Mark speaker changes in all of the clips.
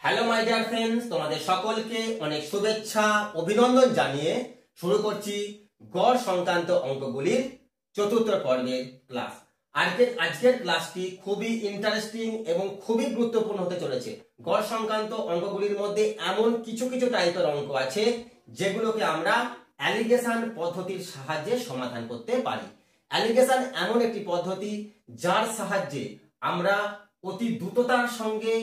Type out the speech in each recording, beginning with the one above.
Speaker 1: Hello my dear friends, তোমাদের সকলকে অনেক শুভেচ্ছা অভিনন্দন জানিয়ে শুরু করছি গড় সংক্রান্ত অঙ্কগুলির চতুর্থ পর্বের ক্লাস। আজকের ক্লাসটি খুবই ইন্টারেস্টিং এবং খুবই গুরুত্বপূর্ণ হতে চলেছে। গড় সংক্রান্ত অঙ্কগুলির মধ্যে এমন কিছু কিছু টাইপের অঙ্ক আছে যেগুলোকে আমরা অ্যালিগেশন পদ্ধতির সাহায্যে সমাধান করতে পারি। অ্যালিগেশন এমন একটি পদ্ধতি যার সাহায্যে আমরা অতি দ্রুততার সঙ্গে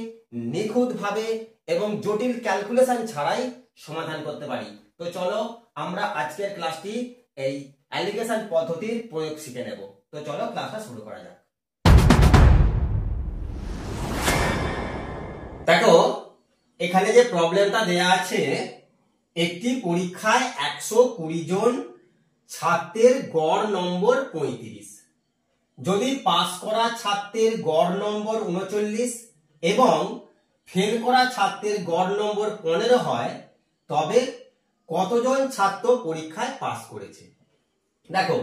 Speaker 1: নিখুঁতভাবে এবং জটিল ক্যালকুলেশন ছাড়াই সমাধান করতে পারি। তো চলো আমরা আজকের ক্লাসটি এই অ্যালিগেশন পদ্ধতির প্রয়োগ শিখে নেব। তো চলো ক্লাসটা শুরু করা যাক। দেখো এখানে যে প্রবলেমটা দেয়া আছে, একটি পরীক্ষায় 120 জন ছাত্রের গড় নম্বর 35, যদি পাস করা ছাত্রের গড় নম্বর 39 এবং ফেল করা ছাত্রের গড় নম্বর 15 হয়, তবে কতজন ছাত্র পরীক্ষায় পাস করেছে। দেখো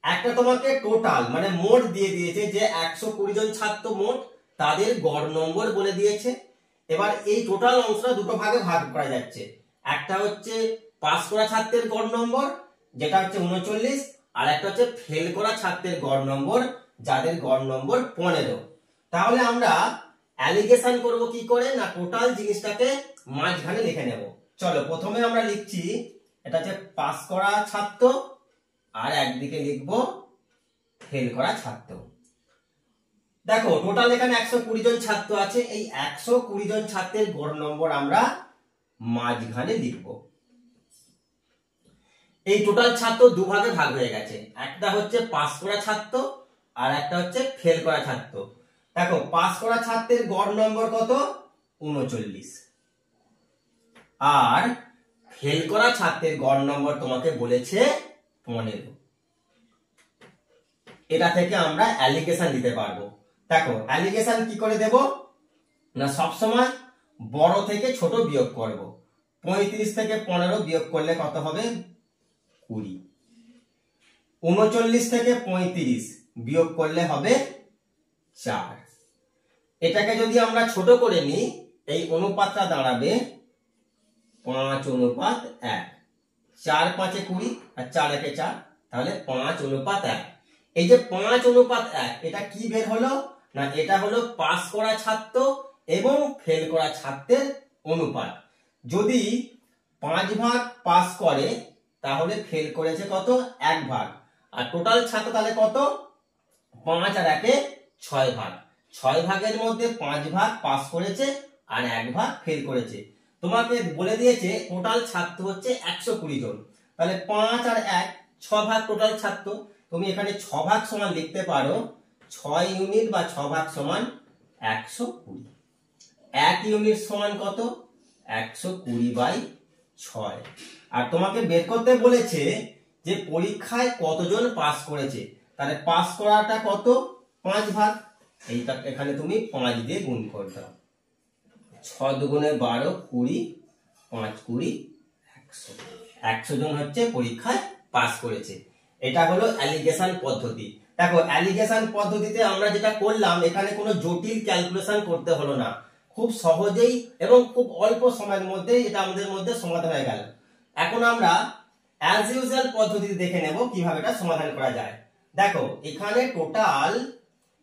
Speaker 1: একটা তোমাকে টোটাল মানে মোট দিয়ে দিয়েছে যে 120 জন ছাত্র মোট, তাদের গড় নম্বর বলে দিয়েছে। এবার এই টোটাল অংশটা দুটো ভাগে ভাগ করা যাচ্ছে। একটা হচ্ছে পাস করা ছাত্রের গড় নম্বর যেটা হচ্ছে 39, আর একটা হচ্ছে ফেল করা ছাত্রের গড় নম্বর যাদের গড় নম্বর 15। তাহলে আমরা অ্যালিগেশন করব কি করে না, টোটাল জিনিসটাকে মাঝখানে লিখে নেব। চলো প্রথমে আমরা লিখছি এটা হচ্ছে পাস করা ছাত্র আর একদিকে লিখব ফেল করা ছাত্র। দেখো টোটাল এখানে 120 জন ছাত্র আছে, এই 120 জন ছাত্রের গড় নম্বর আমরা মাঝখানে লিখব। এই টোটাল ছাত্র দুভাগে ভাগ হয়ে গেছে, একটা হচ্ছে পাস করা ছাত্র আর একটা হচ্ছে ফেল করা ছাত্র। দেখো পাস করা ছাত্রের গড় নম্বর কত, 39, আর ফেল করা ছাত্রের গড় নম্বর তোমাকে বলেছে 15। এটা থেকে আমরা অ্যালিগেশন দিতে পারবো। দেখো অ্যালিগেশন কি করে দেব না, সবসময় বড় থেকে ছোট বিয়োগ করব। 35 থেকে 15 বিয়োগ করলে কত হবে, 20। 39 থেকে 35 বিয়োগ করলে হবে 4। এটাকে যদি আমরা ছোট করে নিই, এই অনুপাতটা দাঁড়াবে 5:1। 4 5 20 আর 4 1 4, তাহলে 5:1। এই যে 5:1 এটা কি বের হলো না, এটা হলো পাস করা ছাত্র এবং ফেল করা ছাত্রের অনুপাত। যদি 5 ভাগ পাস করে তাহলে ফেল করেছে কত, 1 ভাগ। আর টোটাল ছাত্র তাহলে কত, 5 আর 1 6 ভাগ। 6 ভাগের মধ্যে 5 ভাগ পাস করেছে আর 1 ভাগ ফেল করেছে। তোমাকে বলে দিয়েছে টোটাল ছাত্র হচ্ছে 120 জন, তাহলে 5 আর 1 6 ভাগ টোটাল ছাত্র। তুমি এখানে 6 ভাগ সমান লিখতে পারো 6 ইউনিট বা 6 ভাগ সমান 120। 1 ইউনিট সমান কত, 120/6। আর তোমাকে বের করতে বলেছে যে পরীক্ষায় কতজন পাস করেছে, তাহলে পাস করাটা কত, 5 ভাগ। এইটা এখানে তুমি 5 দিয়ে গুণ করে দাও। 6 দুগুণে 12, 20, 5 20, 100। 100 জন হচ্ছে পরীক্ষায় পাস করেছে। এটা হলো অ্যালিগেশন পদ্ধতি। দেখো অ্যালিগেশন পদ্ধতিতে আমরা যেটা করলাম, এখানে কোনো জটিল ক্যালকুলেশন করতে হলো না, খুব সহজেই এবং খুব অল্প সময়ের মধ্যেই এটা আমাদের মধ্যে সমাধান হয়ে গেল। এখন আমরা অ্যাজ ইউজুয়াল পদ্ধতি দেখে নেব কিভাবে এটা সমাধান করা যায়। দেখো এখানে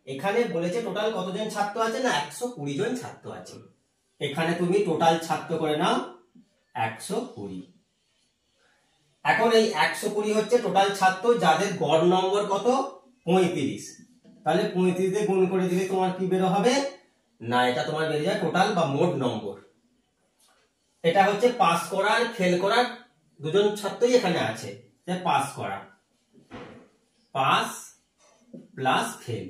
Speaker 1: এখানে বলেছে টোটাল কতজন ছাত্র আছে না, 120 জন ছাত্র আছে। এখানে তুমি টোটাল ছাত্র করে নাও 120। এখন এই 120 হচ্ছে টোটাল ছাত্র যাদের গড় নম্বর কত, 35। তাহলে 35 দিয়ে গুণ করে দিলে তোমার কি বের হবে না, এটা তোমার বেরিয়ে যায় টোটাল বা মোট নম্বর। এটা হচ্ছে পাস করা আর ফেল করার দুজন ছাত্রই এখানে আছে, যে পাস করা, পাস প্লাস ফেল।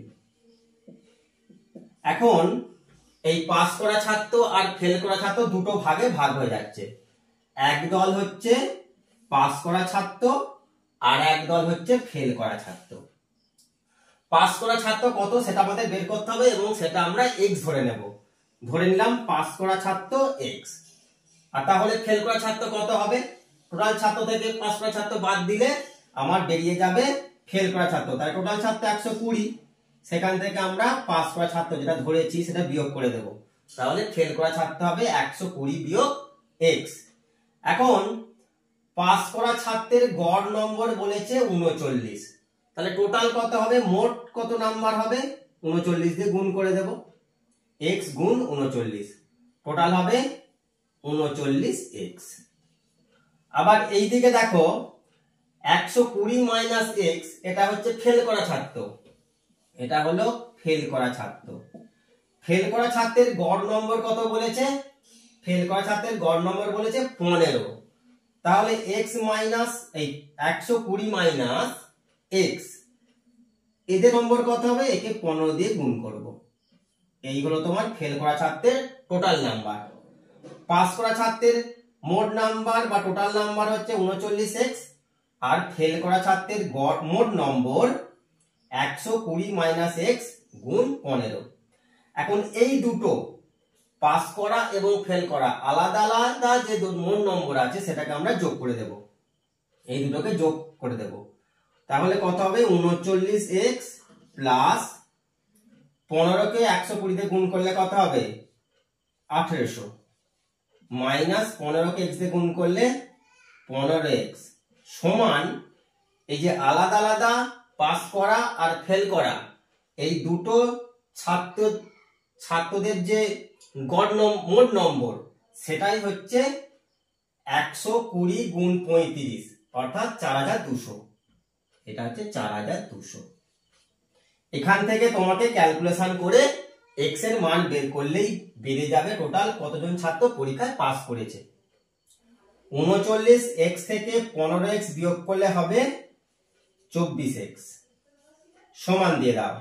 Speaker 1: এখন এই পাস করা ছাত্র আর ফেল করা ছাত্র দুটো ভাগে ভাগ হয়ে যাচ্ছে। এক দল হচ্ছে পাস করা ছাত্র আর এক দল হচ্ছে ফেল করা ছাত্র। পাস করা ছাত্র কত সেটা আমাদের বের করতে হবে এবং সেটা আমরা x ধরে নেব। ধরে নিলাম পাস করা ছাত্র x। আর তাহলে ফেল করা ছাত্র কত হবে, টোটাল ছাত্র থেকে পাস করা ছাত্র বাদ দিলে আমার বেরিয়ে যাবে ফেল করা ছাত্র। তাহলে টোটাল ছাত্র 120, সেখান থেকে আমরা পাস করা ছাত্র যেটা ধরেছি সেটা বিয়োগ করে দেব। তাহলে ফেল করা ছাড়তে হবে 120 বিয়োগ x। এখন পাস করা ছাত্রের গড় নম্বর বলেছে 39, তাহলে টোটাল কত হবে, মোট কত নাম্বার হবে, 39 দিয়ে গুণ করে দেব, x গুণ 39, টোটাল হবে 39x। আবার এই দিকে দেখো 120 মাইনাস x, এটা হচ্ছে ফেল করা ছাত্র, এটা হলো ফেল করা ছাত্র। ফেল করা ছাত্রের গড় নম্বর কত বলেছে, ফেল করা ছাত্রের গড় নম্বর বলেছে 15, তাহলে x মাইনাস এই 120 মাইনাস x, এদের নম্বর কত হবে, একে 15 দিয়ে গুণ করব। এই হলো তোমার ফেল করা ছাত্রের টোটাল নাম্বার। পাস করা ছাত্রের মোট নাম্বার বা টোটাল নাম্বার হচ্ছে 39x, আর ফেল করা ছাত্রের গড় মোট নম্বর 120 মাইনাস x গুণ 15। এখন এই দুটো পাস করা এবং ফেল করা আলাদা আলাদা যে মোট নম্বর আছে সেটাকে আমরা যোগ করে দেব, এই দুটোকে যোগ করে দেব। তাহলে কত হবে, 39x প্লাস 15কে 120 দিয়ে গুণ করলে কত হবে 1800, মাইনাস 15কে x দিয়ে গুণ করলে 15x, সমান এই যে আলাদা আলাদা পাস করা আর ফেল করা এই দুটো ছাত্রদের যে গড় মোট নম্বর সেটাই হচ্ছে 120 গুণ 35, অর্থাৎ 4200, এটা হচ্ছে 4200। এখান থেকে তোমাকে ক্যালকুলেশন করে x এর মান বের করলেই বেরিয়ে যাবে টোটাল কতজন ছাত্র পরীক্ষায় পাস করেছে। 39x থেকে 15x বিয়োগ করলে হবে 24x, সমান দিয়ে দাও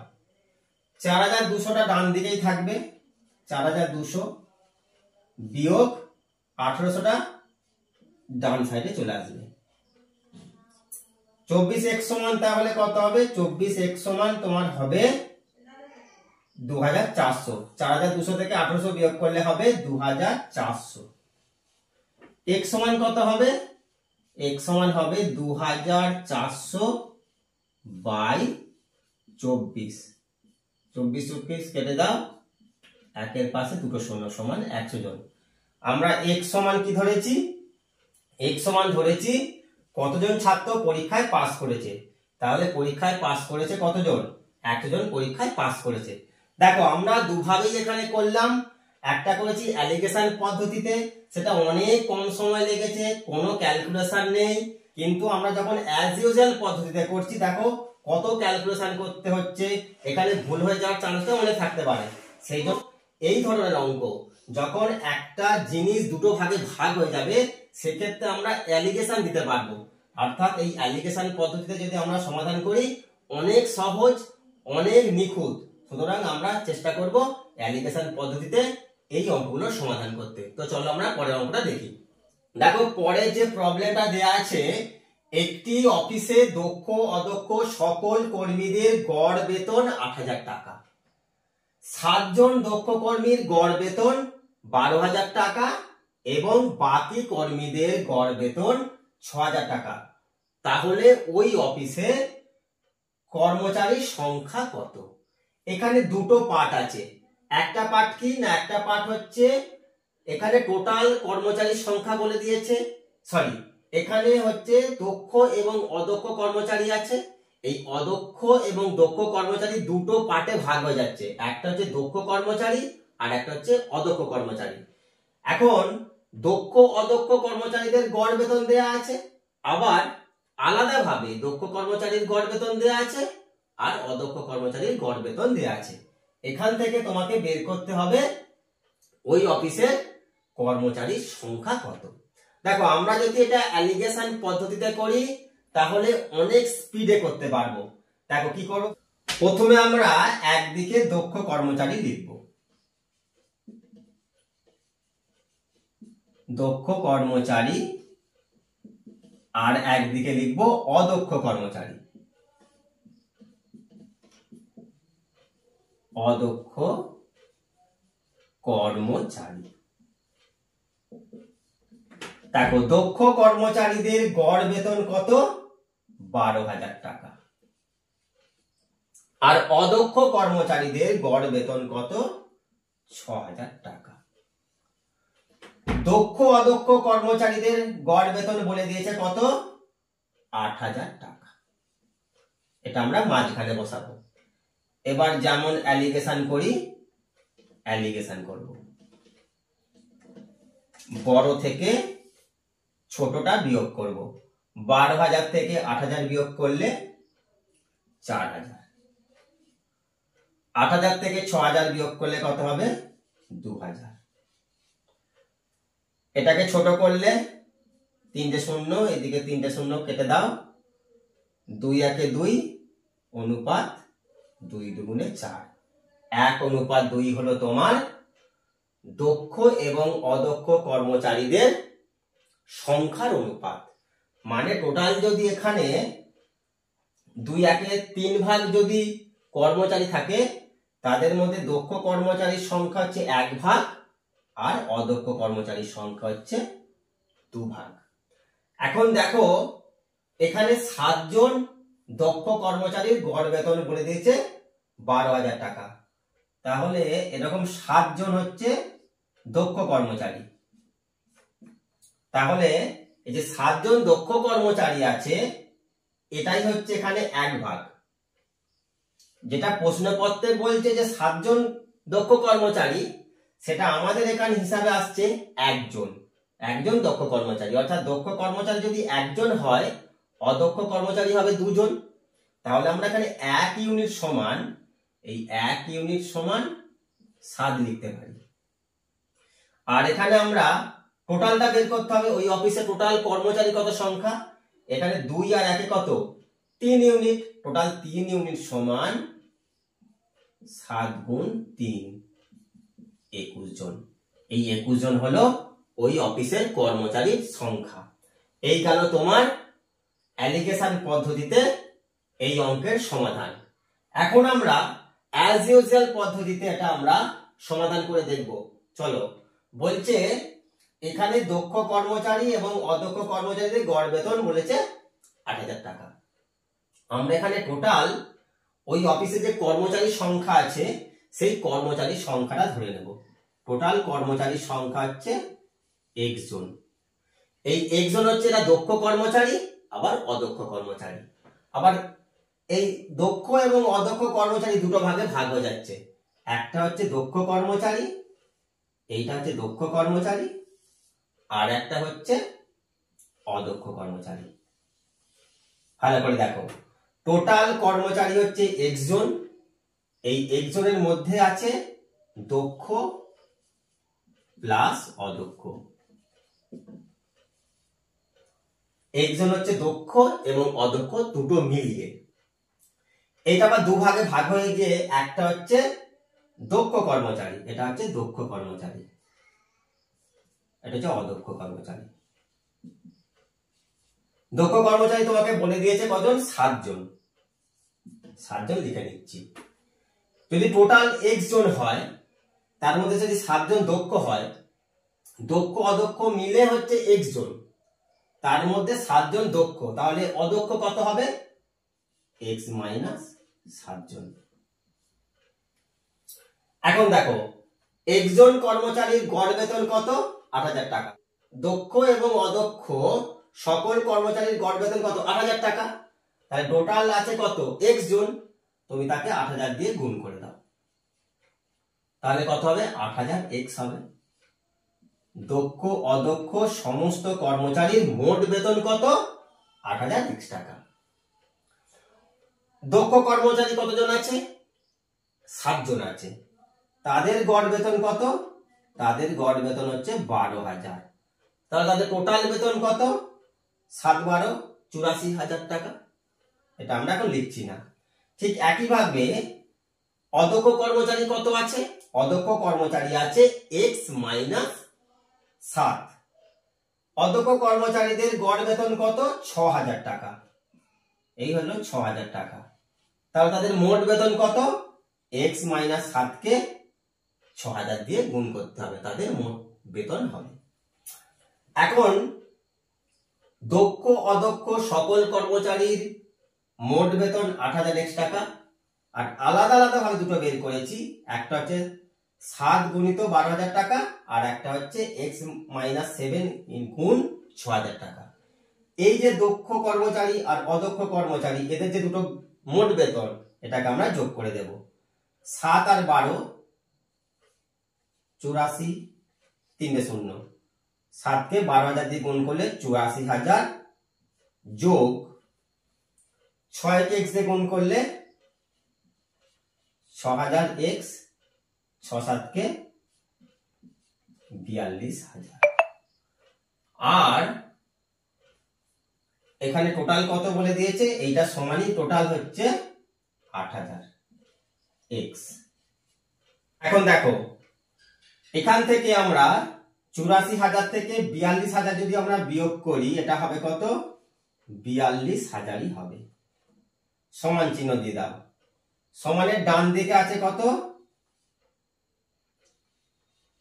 Speaker 1: 4200টা ডান দিকেই থাকবে, 4200 বিয়োগ 1800টা ডান সাইডে চলে আসবে। 24x সমান তাহলে কত হবে, 24x সমান তোমার হবে 2400, 4200 থেকে 1800 বিয়োগ করলে হবে 2400। x সমান কত হবে, x সমান হবে 2400 বাই 24, 24 কেটে দাও, একের পাশে দুটো শূন্য সমান 100 জন। আমরা x সমান কি ধরেছি, x সমান ধরেছি কতজন ছাত্র পরীক্ষায় পাস করেছে, তাহলে পরীক্ষায় পাস করেছে কতজন, 100 জন পরীক্ষায় পাস করেছে। দেখো আমরা দুভাবেই এখানে করলাম, একটা করেছি অ্যালিগেশন পদ্ধতিতে, সেটা অনেক কম সময় লেগেছে, কোনো ক্যালকুলেশন নেই, কিন্তু আমরা যখন অ্যাজ ইউজুয়াল পদ্ধতিতে করছি দেখো কত ক্যালকুলেশন করতে হচ্ছে, এখানে ভুল হয়ে যাওয়ার চান্সটা অনেক থাকতে পারে। সেই জন্য এই ধরনের অঙ্ক যখন একটা জিনিস দুটো ভাগে ভাগ হয়ে যাবে সেক্ষেত্রে আমরা অ্যালিগেশন দিতে পারবো, অর্থাৎ এই অ্যালিগেশন পদ্ধতিতে যদি আমরা সমাধান করি অনেক সহজ, অনেক নিখুঁত। সুতরাং আমরা চেষ্টা করব অ্যালিগেশন পদ্ধতিতে এই অঙ্কগুলোর সমাধান করতে। তো চলো আমরা পরের অঙ্কটা দেখি। দেখো পরে যে প্রবলেমটা দেয়া আছে, একটি অফিসে দক্ষ অদক্ষ সকল কর্মীদের গড় বেতন 8000 টাকা, 7 জন দক্ষ কর্মীর গড় বেতন 12000 টাকা এবং বাকি কর্মীদের গড় বেতন 6000 টাকা, তাহলে ওই অফিসে কর্মচারীর সংখ্যা কত। এখানে দুটো পার্ট আছে, একটা পার্ট কি না, একটা পার্ট হচ্ছে এখানে টোটাল কর্মচারীর সংখ্যা বলে দিয়েছে, সরি এখানে হচ্ছে দক্ষ এবং অদক্ষ কর্মচারী আছে, এই অদক্ষ এবং দক্ষ কর্মচারী দুটো পার্টে ভাগ হয়ে যাচ্ছে, একটা হচ্ছে দক্ষ কর্মচারী আর একটা হচ্ছে অদক্ষ কর্মচারী। এখন দক্ষ অদক্ষ কর্মচারীদের গড় বেতন দেয়া আছে, আবার আলাদাভাবে দক্ষ কর্মচারীর গড় বেতন দেয়া আছে আর অদক্ষ কর্মচারীর গড় বেতন দেয়া আছে। এখান থেকে তোমাকে বের করতে হবে ওই অফিসের কর্মচারীর সংখ্যা কত। দেখো আমরা যদি এটা অ্যালিগেশন পদ্ধতিতে করি তাহলে অনেক স্পিডে করতে পারবো। দেখো কি করব, প্রথমে আমরা একদিকে দক্ষ কর্মচারী লিখব, দক্ষ কর্মচারী, আর একদিকে লিখব অদক্ষ কর্মচারী, অদক্ষ কর্মচারী। দেখো দক্ষ কর্মচারীদের গড় বেতন কত, 12000 টাকা, আর অদক্ষ কর্মচারীদের গড় বেতন কত, 6,000 টাকা। দক্ষ অদক্ষ কর্মচারীদের গড় বেতন বলে দিয়েছে কত? 8,000 টাকা। এটা আমরা মাঝখানে বসাবো। এবার যেমন অ্যালিগেশন করি, অ্যালিগেশন করব। বড় থেকে ছোটটা বিয়োগ করব। 12,000 থেকে 8,000 বিয়োগ করলে 4,000। 8,000 থেকে 6,000 বিয়োগ করলে কত হবে? 2,000। এটাকে ছোট করলে 3টে শূন্য, এদিকে 3টে শূন্য কেটে দাও। 2 একে 2 অনুপাত 2 দুগুণে 4। 1:2 হলো তোমার দক্ষ এবং অদক্ষ কর্মচারীদের সংখ্যার অনুপাত। মানে টোটাল যদি এখানে 2 একে 3 ভাগ যদি কর্মচারী থাকে, তাদের মধ্যে দক্ষ কর্মচারীর সংখ্যা হচ্ছে 1 ভাগ আর অদক্ষ কর্মচারীর সংখ্যা হচ্ছে 2 ভাগ। এখন দেখো এখানে 7 জন দক্ষ কর্মচারীর গড় বেতন বলে দিয়েছে 12,000 টাকা। তাহলে এরকম 7 জন হচ্ছে দক্ষ কর্মচারী। তাহলে এই যে 7 জন দক্ষ কর্মচারী আছে, এটাই হচ্ছে এখানে 1 ভাগ। যেটা প্রশ্নপত্রে বলছে যে 7 জন দক্ষ কর্মচারী, সেটা আমাদের এখানে হিসাবে আসছে 1 জন। 1 জন দক্ষ কর্মচারী, অর্থাৎ দক্ষ কর্মচারী যদি 1 জন হয়, অদক্ষ কর্মচারী হবে 2 জন। তাহলে আমরা এখানে 1 ইউনিট সমান, এই 1 ইউনিট সমান 7 লিখতে পারি। আর এখানে আমরা টোটালটা বের করতে হবে। ওই অফিসে টোটাল কর্মচারী কত সংখ্যা? এখানে 2 আর 1 কত? 3 ইউনিট। টোটাল 3 ইউনিট সমান 7 গুণ 3, 21 জন। এই 21 জন হলো ওই অফিসের কর্মচারীর সংখ্যা। এই গেল তোমার অ্যালিগেশন পদ্ধতিতে এই অঙ্কের সমাধান। এখন আমরা অ্যাজ ইউজুয়াল পদ্ধতিতে এটা আমরা সমাধান করে দেখব। চলো, বলছে এখানে দক্ষ কর্মচারী এবং অদক্ষ কর্মচারীদের গড় বেতন বলেছে 8,000 টাকা। আমরা এখানে টোটাল ওই অফিসে যে কর্মচারীর সংখ্যা আছে, সেই কর্মচারীর সংখ্যাটা ধরে নেব। টোটাল কর্মচারীর সংখ্যা হচ্ছে x জন। এই x জন হচ্ছে এটা দক্ষ কর্মচারী, আবার অদক্ষ কর্মচারী। আবার এই দক্ষ এবং অদক্ষ কর্মচারী দুটো ভাগে ভাগ হয়ে যাচ্ছে। একটা হচ্ছে দক্ষ কর্মচারী, এইটা হচ্ছে দক্ষ কর্মচারী, আর একটা হচ্ছে অদক্ষ কর্মচারী। ভালো করে দেখো, টোটাল কর্মচারী হচ্ছে x জন। এই x জনের মধ্যে আছে দক্ষ প্লাস অদক্ষ। x জন হচ্ছে দক্ষ এবং অদক্ষ দুটো মিলিয়ে। এইটা আবার 2 ভাগে ভাগ হয়ে গিয়ে একটা হচ্ছে দক্ষ কর্মচারী, এটা হচ্ছে দক্ষ কর্মচারী, এটা হচ্ছে অদক্ষ কর্মচারী। দক্ষ কর্মচারী তোমাকে বলে দিয়েছে কজন? 7 জন। 7 জন লিখে নিচ্ছি। যদি টোটাল x জন হয়, তার মধ্যে যদি 7 জন দক্ষ হয়, দক্ষ অদক্ষ মিলে হচ্ছে x জন, তার মধ্যে 7 জন দক্ষ, তাহলে অদক্ষ কত হবে? x মাইনাস 7 জন। এখন দেখো x জন কর্মচারীর গড় বেতন কত? 8,000 টাকা। দক্ষ এবং অদক্ষ সকল কর্মচারীর গড় বেতন কত? 8,000 টাকা। তাহলে টোটাল আছে কত? x জন, তুমি তাকে 8,000 দিয়ে গুণ করে দাও। তাহলে কত হবে? 8,000x হবে। দক্ষ অদক্ষ সমস্ত কর্মচারীর মোট বেতন কত? 8,000x টাকা। দক্ষ কর্মচারী কতজন আছে? 7 জন আছে। তাদের গড় বেতন কত? তাদের গড় বেতন হচ্ছে 12,000। তাহলে তাদের টোটাল বেতন কত? 7 12 84,000 টাকা। এটা আমরা এখন লিখছি না। ঠিক একইভাবে অদক্ষ কর্মচারী কত আছে? অদক্ষ কর্মচারী আছে x মাইনাস 7। অদক্ষ কর্মচারীদের গড় বেতন কত? 6,000 টাকা। এই হলো 6,000 টাকা। তাহলে তাদের মোট বেতন কত? x মাইনাস 7 কে 6,000 দিয়ে গুণ করতে হবে, তাদের মোট বেতন হবে। এখন দক্ষ অদক্ষ সকল কর্মচারীর মোট বেতন 8,000x টাকা। আর আলাদা আলাদা ভাবে দুটো বের করেছি। একটা হচ্ছে 7 গুণিত 12,000 টাকা, আর একটা হচ্ছে x মাইনাস 7 গুণ 6,000 টাকা। এই যে দক্ষ কর্মচারী আর অদক্ষ কর্মচারী এদের যে দুটো মোট বেতন, এটাকে আমরা যোগ করে দেব। 7 আর 12 84, 3 0, 7 কে 12,000 দিয়ে গুণ করলে 84,000 যোগ 6 কে x দিয়ে গুণ করলে 6,000 x, 6 7 কে 42,000। আর এখানে টোটাল কত বলে দিয়েছে, এইটা সমানই টোটাল হচ্ছে 8,000 x। এখন দেখো এখান থেকে আমরা 84,000 থেকে 42,000 যদি আমরা বিয়োগ করি, এটা হবে কত, 42,000ই হবে। সমান চিহ্ন দিয়ে দাও। সমানের ডান দিকে আছে কত,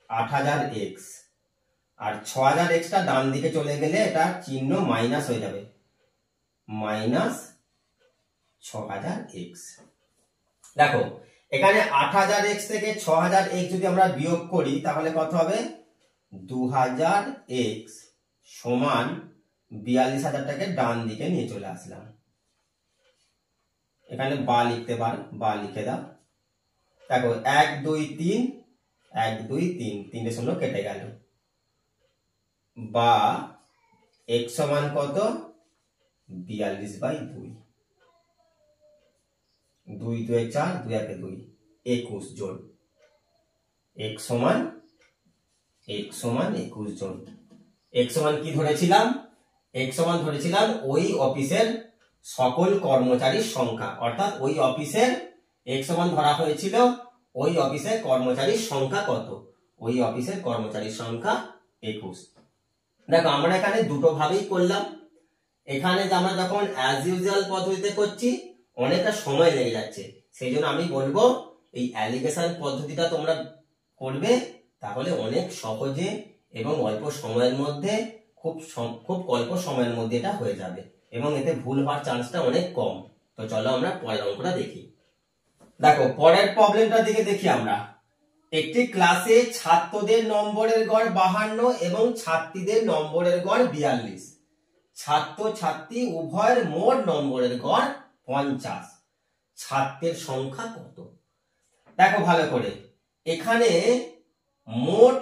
Speaker 1: 8,000 x, আর 6,000 x টা ডান দিকে চলে গেলে এটা চিহ্ন মাইনাস হয়ে যাবে, মাইনাস 6,000 x। দেখো এখানে 8,000 x থেকে 6,000 x যদি আমরা বিয়োগ করি তাহলে কত হবে, 2,000 x সমান 42,000 টাকে ডান দিকে নিয়ে চলে আসলাম। এখানে বা লিখতে পারো, বা লিখে দাও। দেখো 1 2 3, 1 2 3, 3 0 কেটে গেল। বা x সমান কত, 42/2, 2 2 4, 2 1 2, 21 জন। x সমান 21 জন। x সমান কি ধরেছিলাম, x সমান ধরেছিলাম ওই অফিসের সকল কর্মচারীর সংখ্যা, অর্থাৎ ওই অফিসের x সমান ধরা হয়েছিল ওই অফিসের কর্মচারীর সংখ্যা কত, ওই অফিসের কর্মচারীর সংখ্যা 21। দেখো আমরা এখানে দুটো ভাবেই করলাম। এখানে আমরা যখন অ্যাজ ইউজুয়াল পদ্ধতিতে করছি অনেকটা সময় লেগে যাচ্ছে, সেই জন্য আমি বলবো এই অ্যালিগেশন পদ্ধতিটা তোমরা করবে, তাহলে অনেক সহজে এবং অল্প সময়ের মধ্যে খুব অল্প সময়ের মধ্যে এটা হয়ে যাবে এবং এতে ভুল হওয়ার চান্সটা অনেক কম। তো চলো আমরা পরের অঙ্কটা দেখি। দেখো পরের প্রবলেমটা দিকে দেখি আমরা। একটি ক্লাসে ছাত্রদের নম্বরের গড় 52 এবং ছাত্রীদের নম্বরের গড় 42। ছাত্র ছাত্রী উভয়ের মোট নম্বরের গড় 50। ছাত্রের সংখ্যা কত? দেখো ভালো করে, এখানে মোট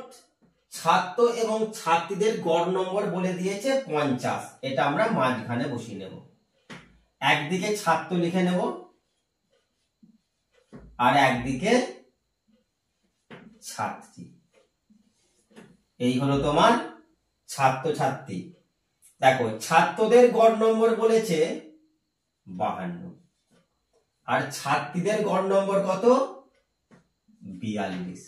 Speaker 1: ছাত্র এবং ছাত্রীদের গড় নম্বর বলে দিয়েছে 50। এটা আমরা মাঝখানে বসিয়ে নেব। একদিকে ছাত্র লিখে নেব আর একদিকে ছাত্রী। এই হলো তোমার ছাত্র ছাত্রী। দেখো ছাত্রদের গড় নম্বর বলেছে 52 আর ছাত্রীদের গড় নম্বর কত, 42,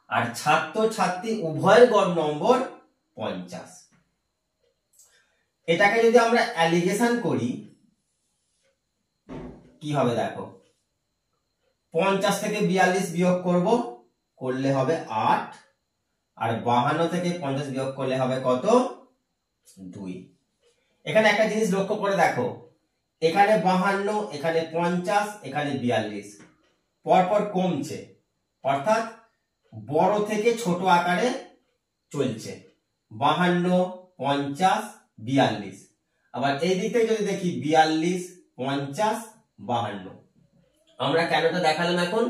Speaker 1: আর ছাত্র ছাত্রী উভয়ের গড় নম্বর 50। এটাকে যদি আমরা অ্যালিগেশন করি কি হবে দেখো, 50 থেকে 42 বিয়োগ করব, করলে হবে 8, আর 52 থেকে 50 বিয়োগ করলে হবে কত, 2। এখানে একটা জিনিস লক্ষ্য করে দেখো, এখানে 52, এখানে 50, এখানে 42, পরপর কমছে, অর্থাৎ বড় থেকে ছোট আকারে চলছে। 52, 50, 42। আবার এই দিক থেকে যদি দেখি 42, 50, 52। আমরা কেনটা দেখালাম এখন,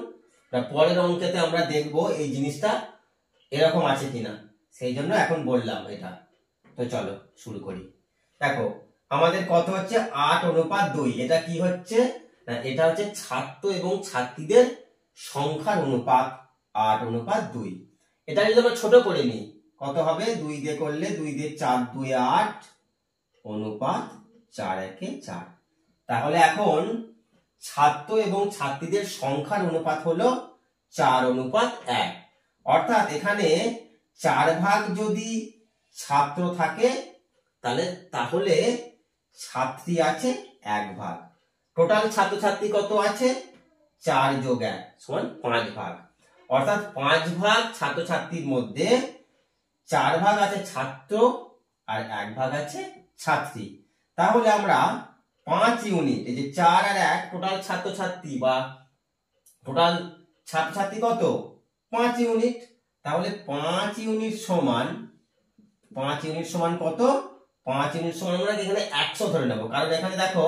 Speaker 1: পরের অঙ্কেতে আমরা দেখব এই জিনিসটা এরকম আছে কিনা, সেই জন্য এখন বললাম এটা। তো চলো শুরু করি। দেখো আমাদের কত হচ্ছে, 8:2। এটা কি হচ্ছে না, এটা হচ্ছে ছাত্র এবং ছাত্রীদের সংখ্যার অনুপাত 8:2। এটা যদি আমরা ছোট করে নিই কত হবে, 2 দিয়ে করলে 2 দিয়ে 4 2 8 অনুপাত 4 1 4। তাহলে এখন ছাত্র এবং ছাত্রীদের সংখ্যার অনুপাত হলো 4:1। অর্থাৎ এখানে 4 ভাগ যদি ছাত্র থাকে তাহলে ছাত্রী আছে 1 ভাগ। টোটাল ছাত্রছাত্রী কত আছে, 4 যোগ 1 সমান 5 ভাগ। অর্থাৎ 5 ভাগ ছাত্রছাত্রীর মধ্যে 4 ভাগ আছে ছাত্র আর 1 ভাগ আছে ছাত্রী। তাহলে আমরা 5 ইউনিট, এই যে 4 আর 1 টোটাল ছাত্রছাত্রী বা টোটাল ছাত্রছাত্রী কত 5 ইউনিট। তাহলে 5 ইউনিট সমান কত? 5 ইউনিট সমান আমরা এখানে 100 ধরে নেব, কারণ এখানে দেখো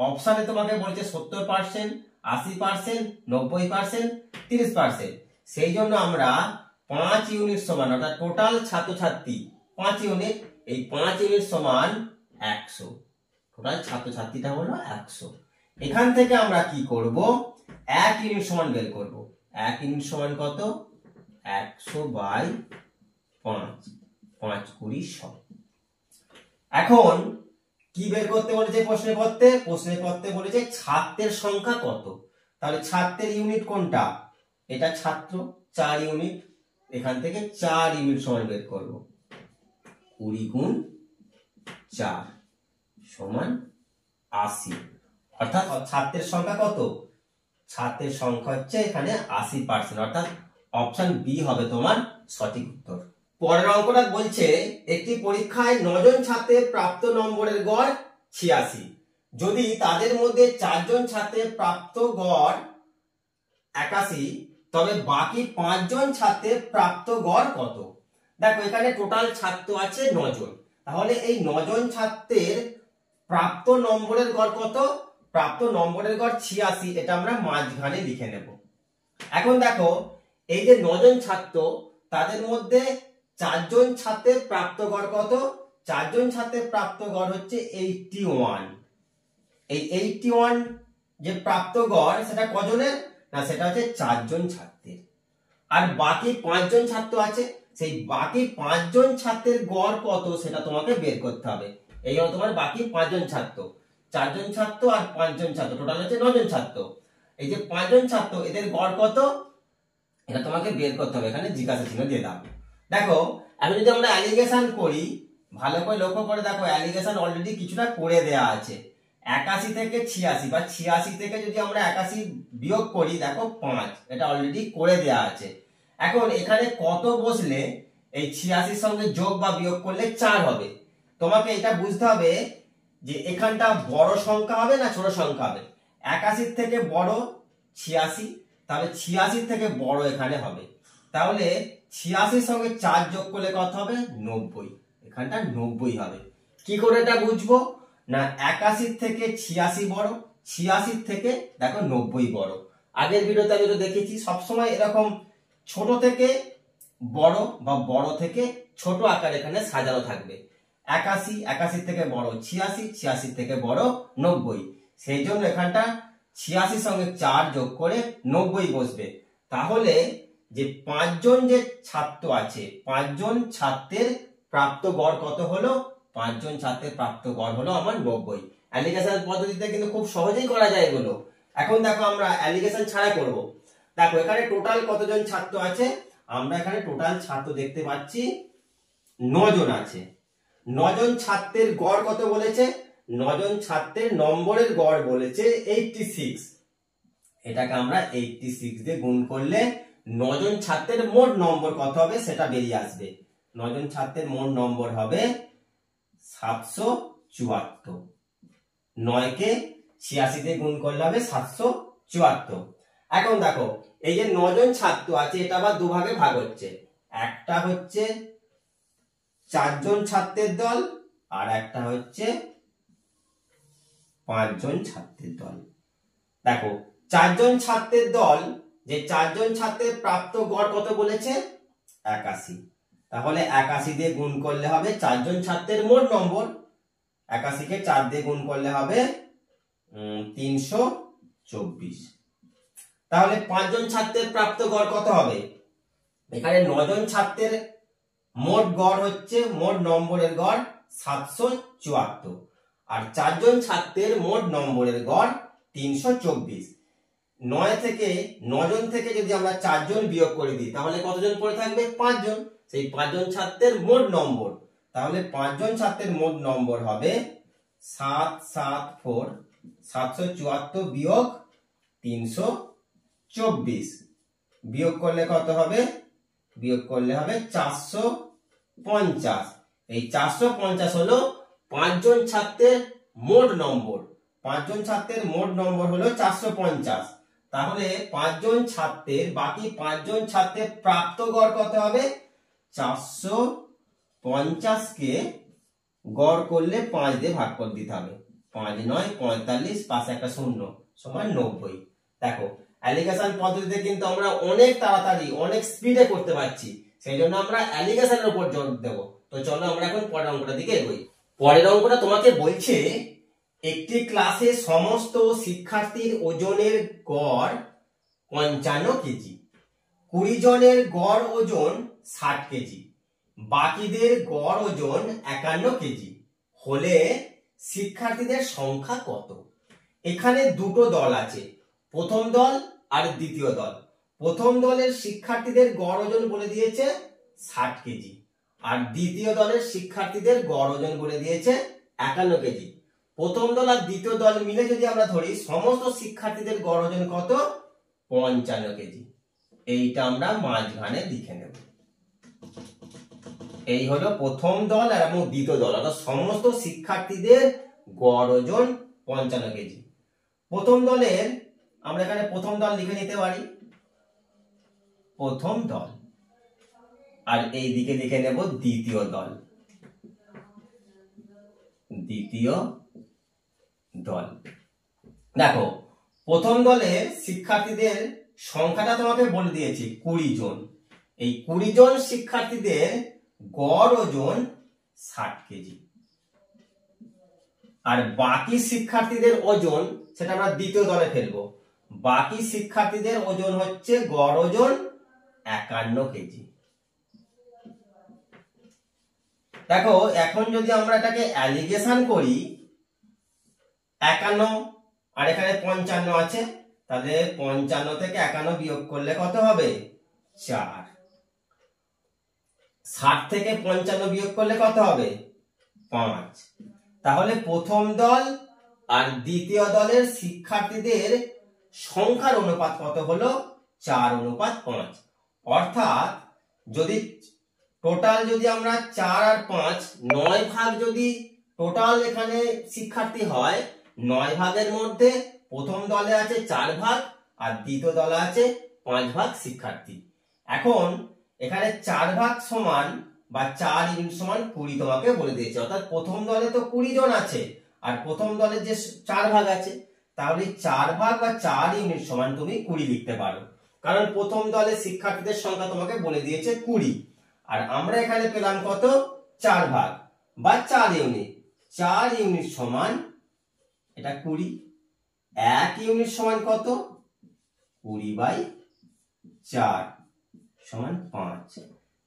Speaker 1: অপশনে তোমাকে বলছে 70%, 80%, 90%, 30%। সেই জন্য আমরা 5 ইউনিট সমান, অর্থাৎ টোটাল ছাত্রছাত্রী 5 ইউনিট, এই 5 ইউনিট সমান 100, টোটাল ছাত্রছাত্রীটা হলো 100। এখান থেকে আমরা কি করব? 1 ইউনিট সমান বের করব। 1 ইউনিট সমান কত? 100/5, 5 20 100। এখন কি বের করতে বলেছে প্রশ্নে পড়তে বলেছে ছাত্রের সংখ্যা কত। তাহলে ছাত্রের ইউনিট কোনটা? এটা ছাত্র, 4 ইউনিট। এখান থেকে 4 ইউনিট সমান বের করব। 20 গুণ 4 সমান 80। অর্থাৎ ছাত্রের সংখ্যা কত? ছাত্রের সংখ্যা হচ্ছে এখানে 80%, অর্থাৎ অপশন বি হবে তোমার সঠিক উত্তর। পরের অঙ্কটা বলছে একটি পরীক্ষায় 9 জন ছাত্রের প্রাপ্ত নম্বরের গড় 86, যদি তাদের মধ্যে 4 জন ছাত্রের প্রাপ্ত গড় 81, তবে বাকি 5 জন ছাত্রের প্রাপ্ত গড় কত? দেখো এখানে টোটাল ছাত্র আছে 9 জন, তাহলে এই 9 জন ছাত্রের প্রাপ্ত নম্বরের গড় কত? প্রাপ্ত নম্বরের গড় 86, এটা আমরা মাঝখানে লিখে নেব। এখন দেখো এই যে 9 জন ছাত্র, তাদের মধ্যে 4 জন ছাত্রের প্রাপ্ত গড় কত? 4 জন ছাত্রের প্রাপ্ত গড় হচ্ছে 81। এই 81 যে প্রাপ্ত গড় সেটা কজনের? না, সেটা হচ্ছে 4 জন ছাত্রের। আর বাকি 5 জন ছাত্র আছে, সেই বাকি 5 জন ছাত্রের গড় কত সেটা তোমাকে বের করতে হবে। এই হলো তোমার বাকি 5 জন ছাত্র, 4 জন ছাত্র আর 5 জন ছাত্র, টোটাল হচ্ছে 9 জন ছাত্র। এই যে 5 জন ছাত্র, এদের গড় কত এটা তোমাকে বের করতে হবে। এখানে জিজ্ঞাসা চিহ্ন দিয়ে দাও। দেখো আমি যদি আমরা অ্যালিগেশন করি, ভালো করে লক্ষ্য করে দেখো, অ্যালিগেশন অলরেডি কিছুটা করে দেয়া আছে। 81 থেকে 86 বা 86 থেকে যদি আমরা 81 বিয়োগ করি, দেখো 5, এটা অলরেডি করে দেয়া আছে। এখন এখানে কত বসলে এই 86 সঙ্গে যোগ বা বিয়োগ করলে 4 হবে। তোমাকে এটা বুঝতে হবে যে এখানটা বড় সংখ্যা হবে না ছোট সংখ্যা হবে। 81 থেকে বড় 86, তাহলে 86 থেকে বড় এখানে হবে। তাহলে 86 সঙ্গে 4 যোগ করলে কত হবে? 90, এখানটা 90 হবে। কি করে এটা বুঝবো? না 81 থেকে 86 বড়, 86 থেকে দেখো 90 বড়। আগের ভিডিওতে আমি দেখেছি সবসময় এরকম ছোট থেকে বড় বা বড় থেকে ছোট আকার এখানে সাজানো থাকবে। 81 থেকে বড় 86, 86 থেকে বড় 90, সেই জন্য এখানটা 86 সঙ্গে 4 যোগ করে 90 বসবে। তাহলে যে 5 জন যে ছাত্র আছে, 5 জন ছাত্রের প্রাপ্ত গড় কত হলো? 5 জন ছাত্রের প্রাপ্ত গড় হলো আমার 90। অ্যালিগেশন পদ্ধতিতে কিন্তু খুব সহজেই করা যায় এগুলো। এখন দেখো আমরা অ্যালিগেশন ছাড়া করব। দেখো এখানে টোটাল কতজন ছাত্র আছে? আমরা এখানে টোটাল ছাত্র দেখতে পাচ্ছি 9 জন আছে। 9 জন ছাত্রের গড় কত বলেছে? 9 জন ছাত্রের নম্বরের গড় বলেছে 86। এটাকে আমরা 86 দিয়ে গুণ করলে 9 জন ছাত্রের মোট নম্বর কত হবে সেটা বেরিয়ে আসবে। 9 জন ছাত্রের মোট নম্বর হবে 774। 9 কে 86 দিয়ে গুণ করলে হবে 774। এখন দেখো এই যে 9 জন ছাত্র আছে, এটা আবার দুভাগে ভাগ হচ্ছে। একটা হচ্ছে 4 জন ছাত্রের দল, আর একটা হচ্ছে 5 জন ছাত্রের দল। দেখো 4 জন ছাত্রের দল, যে 4 জন ছাত্রের প্রাপ্ত গড় কত বলেছে? 81। তাহলে 81 দিয়ে গুণ করলে হবে 4 জন ছাত্রের মোট নম্বর। 81 কে 4 দিয়ে গুণ করলে হবে 324। তাহলে 5 জন ছাত্রের প্রাপ্ত গড় কত হবে? এখানে 9 জন ছাত্রের মোট গড় হচ্ছে, মোট নম্বরের গড় 774, আর 4 জন ছাত্রের মোট নম্বরের গড় 324। 9 থেকে 9 জন থেকে যদি আমরা 4 জন বিয়োগ করে দিই, তাহলে কতজন পড়ে থাকবে? 5 জন। সেই 5 জন ছাত্রের মোট নম্বর, তাহলে 5 জন ছাত্রের মোট নম্বর হবে 774, 774 বিয়োগ 324, বিয়োগ করলে কত হবে? বিয়োগ করলে হবে 450। এই 450 হলো 5 জন ছাত্রের মোট নম্বর। 5 জন ছাত্রের মোট নম্বর হলো 450। তাহলে 5 জন ছাত্রের বাকি 5 জন ছাত্রের প্রাপ্ত গড় কত হবে? 450 কে গড় করলে 5 দিয়ে ভাগ করে দিতে হবে। 5 9 45, পাশে একটা শূন্য সমান 90। দেখো অ্যালিগেশন পদ্ধতিতে কিন্তু আমরা অনেক তাড়াতাড়ি অনেক স্পিডে করতে পারছি, সেই জন্য আমরা অ্যালিগেশনের উপর জোর দেব। তো চলো আমরা এখন পরের অঙ্কটা দিকে এগোই। পরের অঙ্কটা তোমাকে বলছে একটি ক্লাসে সমস্ত শিক্ষার্থীর ওজনের গড় 55 কেজি, 20 জনের গড় ওজন 60 কেজি, বাকিদের গড় ওজন 51 কেজি হলে শিক্ষার্থীদের সংখ্যা কত? এখানে দুটো দল আছে, প্রথম দল আর দ্বিতীয় দল। প্রথম দলের শিক্ষার্থীদের গড় ওজন বলে দিয়েছে 60 কেজি, আর দ্বিতীয় দলের শিক্ষার্থীদের গড় ওজন বলে দিয়েছে 51 কেজি। প্রথম দল আর দ্বিতীয় দল মিলে যদি আমরা ধরি সমস্ত শিক্ষার্থীদের গড় ওজন কত? 55 কেজি। এইটা আমরা মাঝখানে লিখে নেব। এই হলো প্রথম দল আর এবং দ্বিতীয় দল, অর্থাৎ সমস্ত শিক্ষার্থীদের গড় ওজন 55 কেজি। প্রথম দলের আমরা এখানে প্রথম দল লিখে নিতে পারি, প্রথম দল, আর এই দিকে লিখে নেব দ্বিতীয় দল, দ্বিতীয় দল। দেখো প্রথম দলের শিক্ষার্থীদের সংখ্যাটা তোমাকে বলে দিয়েছি 20 জন। এই 20 জন শিক্ষার্থীদের গড় ওজন 60 কেজি, আর বাকি শিক্ষার্থীদের ওজন সেটা আমরা দ্বিতীয় দলে ফেলবো। বাকি শিক্ষার্থীদের ওজন হচ্ছে গড় ওজন 51 কেজি। দেখো এখন যদি আমরা এটাকে অ্যালিগেশন করি, 51 আর এখানে 55 আছে, তাহলে 55 থেকে 51 বিয়োগ করলে কত হবে? 4। 60 থেকে 55 বিয়োগ করলে কত হবে? 5। তাহলে প্রথম দল আর দ্বিতীয় দলের শিক্ষার্থীদের সংখ্যার অনুপাত কত হলো? 4:5। অর্থাৎ যদি টোটাল যদি আমরা 4 আর 5 9 ভাগ যদি টোটাল এখানে শিক্ষার্থী হয়, 9 ভাগের মধ্যে প্রথম দলে আছে 4 ভাগ আর দ্বিতীয় দলে আছে 5 ভাগ শিক্ষার্থী। এখন এখানে 4 ভাগ সমান বা 4 ইউনিট সমান 20 তোমাকে বলে দিয়েছে, অর্থাৎ প্রথম দলে তো 20 জন আছে আর প্রথম দলে যে 4 ভাগ আছে, তাহলে 4 ভাগ বা 4 ইউনিট সমান তুমি 20 লিখতে পারো, কারণ প্রথম দলের শিক্ষার্থীদের সংখ্যা তোমাকে বলে দিয়েছে 20, আর আমরা এখানে পেলাম কত? 4 ভাগ বা 4 ইউনিট। 4 ইউনিট সমান এটা 20, 1 ইউনিট সমান কত? 20/4 সমান 5।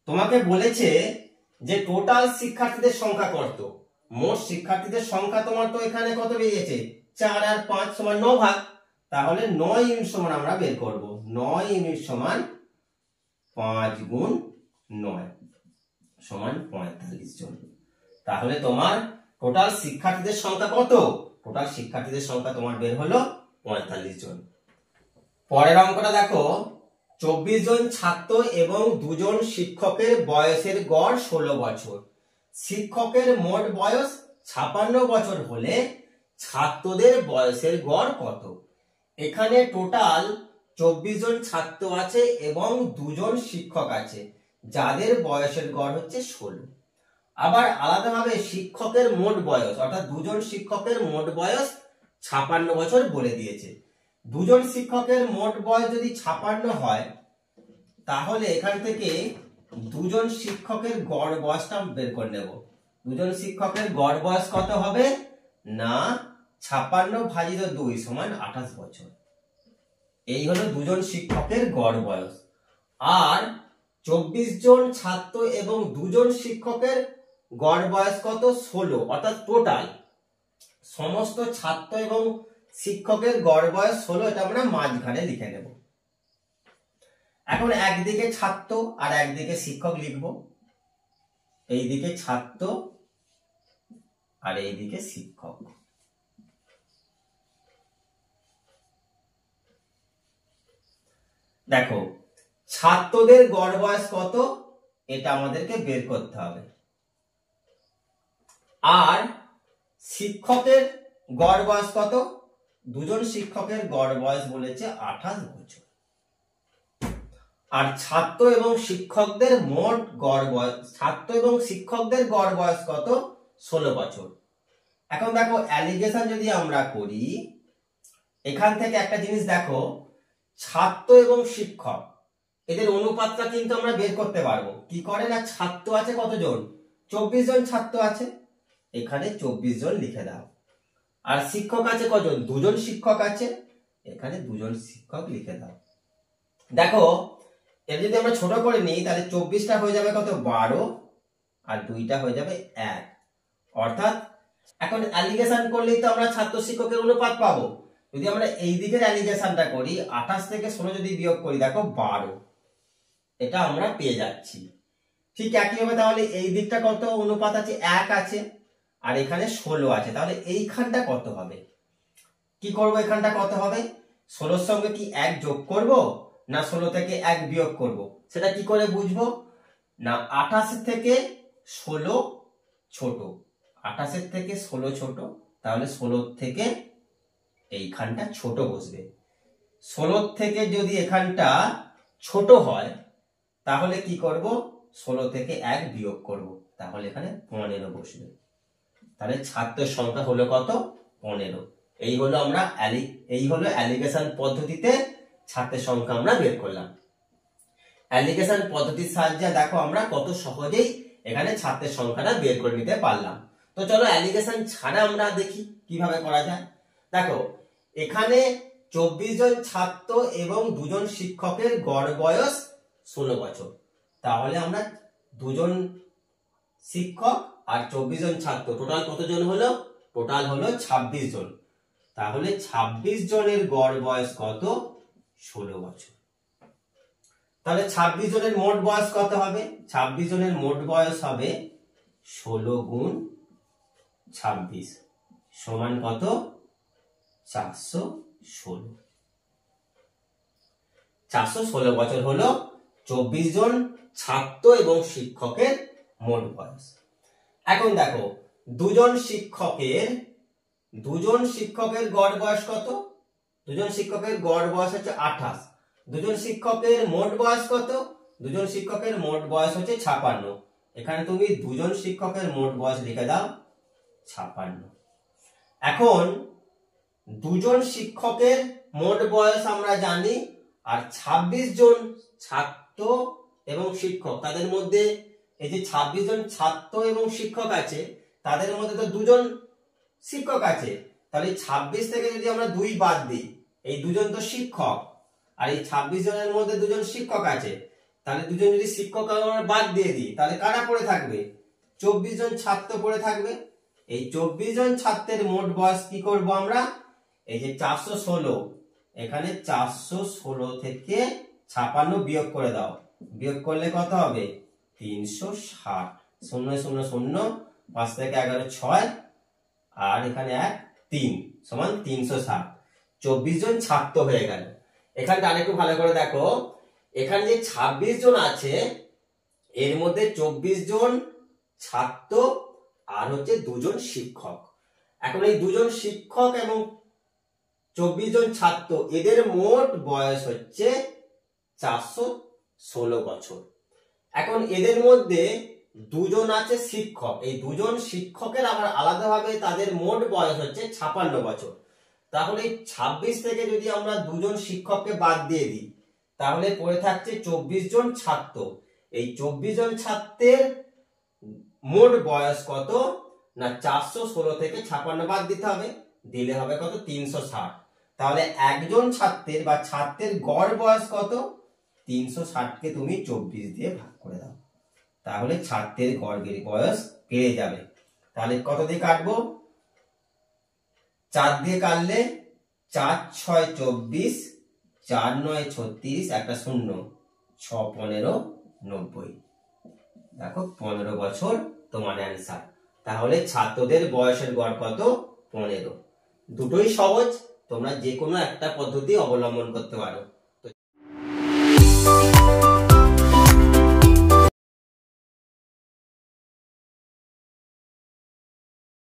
Speaker 1: তোমাকে বলেছে যে টোটাল শিক্ষার্থীদের সংখ্যা কত? মোট শিক্ষার্থীদের সংখ্যা তোমার তো এখানে কত বেরিয়েছে? 4 আর 5 সমান 9 ভাগ, তাহলে 9 ইউনিট সমান আমরা বের করব। 9 ইউনিট সমান 5 গুণ 9 সমান 45 জন। তাহলে তোমার টোটাল শিক্ষার্থীদের সংখ্যা কত? টোটাল শিক্ষার্থীদের সংখ্যা তোমার বের হলো 45 জন। পরের অঙ্কটা দেখো, 24 জন ছাত্র এবং 2 জন শিক্ষকের বয়সের গড় 16 বছর। শিক্ষকের মোট বয়স 56 বছর হলে ছাত্রদের বয়সের গড় কত? এখানে টোটাল 24 জন ছাত্র আছে এবং 2 জন শিক্ষক আছে, যাদের বয়সের গড় হচ্ছে 16। আবার আলাদাভাবে শিক্ষকের মোট বয়স, অর্থাৎ 2 জন শিক্ষকের মোট বয়স 56 বছর বলে দিয়েছে। 2 জন শিক্ষকের মোট বয়স যদি 56 হয়, তাহলে এখান থেকে 2 জন শিক্ষকের গড় বয়সটা বের করে নেব। 2 জন শিক্ষকের গড় বয়স কত হবে? না 56/2 সমান 28 বছর। এই হলো 2 জন শিক্ষকের গড় বয়স। আর 24 জন ছাত্র এবং 2 জন শিক্ষকের গড় বয়স কত? 16, অর্থাৎ টোটাল সমস্ত ছাত্র এবং শিক্ষকের গড় বয়স 16। এটা আমরা মাঝখানে লিখে নেব। এখন একদিকে ছাত্র আর একদিকে শিক্ষক লিখব, এইদিকে ছাত্র আর এইদিকে শিক্ষক। দেখো ছাত্রদের গড় বয়স কত এটা আমাদেরকে বের করতে হবে, আর শিক্ষকের গড় বয়স কত দুজন শিক্ষকের গড় বয়স বলেছে 28 বছর। আর ছাত্র এবং শিক্ষকদের মোট গড় বয়স, ছাত্র এবং শিক্ষকদের গড় বয়স কত? 16 বছর। এখন দেখো অ্যালিগেশন যদি আমরা করি, এখান থেকে একটা জিনিস দেখো, ছাত্র এবং শিক্ষক এদের অনুপাতটা কিন্তু আমরা বের করতে পারবো। কি করে না, ছাত্র আছে কতজন? 24 জন ছাত্র আছে, এখানে 24 জন লিখে দাও। আর শিক্ষক আছে কজন? দুজন শিক্ষক আছে, এখানে দুজন শিক্ষক লিখে দাও। দেখো এর যদি আমরা ছোট করে নিই তাহলে 24টা হয়ে যাবে কত? 12, আর 2টা হয়ে যাবে 1। অর্থাৎ এখন অ্যালিগেশন করলেই তো আমরা ছাত্র শিক্ষকের অনুপাত পাবো। যদি আমরা এই দিকের অ্যালিগেশনটা করি, 28 থেকে 16 যদি বিয়োগ করি, দেখো 12, এটা আমরা পেয়ে যাচ্ছি। ঠিক একইভাবে তাহলে এই দিকটা কত অনুপাত আছে? 1 আছে, আর এখানে 16 আছে, তাহলে এইখানটা কত হবে? কি করব, এখানটা কত হবে? 16 এর সঙ্গে কি 1 যোগ করব, না 16 থেকে 1 বিয়োগ করব? সেটা কি করে বুঝবো? না 28 থেকে 16 ছোট, 28 থেকে 16 ছোট, তাহলে 16 থেকে এইখানটা ছোট বসবে। 16 থেকে যদি এখানটা ছোট হয় তাহলে কি করব? 16 থেকে 1 বিয়োগ করব, তাহলে এখানে 15 বসবে। তাহলে ছাত্রের সংখ্যা হলো কত? 15। এই হলো অ্যালিগেশন পদ্ধতিতে ছাত্রের সংখ্যা আমরা বের করলাম। অ্যালিগেশন পদ্ধতির সাহায্যে দেখো আমরা কত সহজেই এখানে ছাত্রের সংখ্যাটা বের করে নিতে পারলাম। তো চলো অ্যালিগেশন ছাড়া আমরা দেখি কিভাবে করা যায়। দেখো এখানে 24 জন ছাত্র এবং দুজন শিক্ষকের গড় বয়স 16 বছর। তাহলে আমরা দুজন শিক্ষক আর 24 জন ছাত্র, টোটাল কতজন হলো? টোটাল হলো 26 জন। তাহলে 26 জনের গড় বয়স কত? 16 বছর। তাহলে 26 জনের মোট বয়স কত হবে? 26 জনের মোট বয়স হবে 16 গুণ 26 সমান কত? 416। 416 বছর হলো 24 জন ছাত্র এবং শিক্ষকের মোট বয়স। এখন দেখো দুজন শিক্ষকের গড় বয়স কত? দুজন শিক্ষকের গড় বয়স হচ্ছে 28। দুজন শিক্ষকের মোট বয়স কত? দুজন শিক্ষকের মোট বয়স হচ্ছে 56। এখানে তুমি দুজন শিক্ষকের মোট বয়স লিখে দাও 56। এখন দুজন শিক্ষকের মোট বয়স আমরা জানি, আর 26 জন ছাত্র এবং শিক্ষক, তাদের মধ্যে এই যে 26 জন ছাত্র এবং শিক্ষক আছে, তাদের মধ্যে তো দুজন শিক্ষক আছে। তাহলে 26 থেকে যদি আমরা 2 বাদ দিই, এই দুজন তো শিক্ষক, আর এই 26 জনের মধ্যে দুজন শিক্ষক আছে, তাহলে দুজন যদি শিক্ষক আমরা বাদ দিয়ে দিই, তাহলে কারা পড়ে থাকবে? 24 জন ছাত্র পড়ে থাকবে। এই 24 জন ছাত্রের মোট বয়স কি করব আমরা? এই যে 416, এখানে 416 থেকে 56 বিয়োগ করে দাও। বিয়োগ করলে কত হবে? 360। 0 0 0, 5 থেকে 11 6, আর এখানে 1 3 সমান 360। 24 জন ছাত্র হয়ে গেল। এখানটা আরেকটু ভালো করে দেখো, এখানে যে 26 জন আছে এর মধ্যে 24 জন ছাত্র আর হচ্ছে দুজন শিক্ষক। এখন এই দুজন শিক্ষক এবং 24 জন ছাত্র, এদের মোট বয়স হচ্ছে 416 বছর। এখন এদের মধ্যে দুজন আছে শিক্ষক, এই দুজন শিক্ষকের আবার আলাদাভাবে তাদের মোট বয়স হচ্ছে 56 বছর। তাহলে 26 থেকে যদি আমরা দুজন শিক্ষককে বাদ দিয়ে দিই, তাহলে পড়ে থাকছে 24 জন ছাত্র। এই 24 জন ছাত্রের মোট বয়স কত? না 416 থেকে 56 বাদ দিতে হবে, দিলে হবে কত? 360। তাহলে একজন ছাত্রের বা ছাত্রের গড় বয়স কত? 360 কে তুমি 24 দিয়ে ভাগ করে দাও, তাহলে ছাত্রের গড় বয়স পেয়ে যাবে। তাহলে কত দিয়ে কাটবো? 4 দিয়ে কাটলে 4 6 24, 4 9 36, একটা 0, 6 15 90। দেখো 15 বছর তোমার অ্যান্সার। তাহলে ছাত্রদের বয়সের গড় কত? 15। দুটোই সহজ, তোমরা যে কোনো একটা পদ্ধতি অবলম্বন করতে পারো।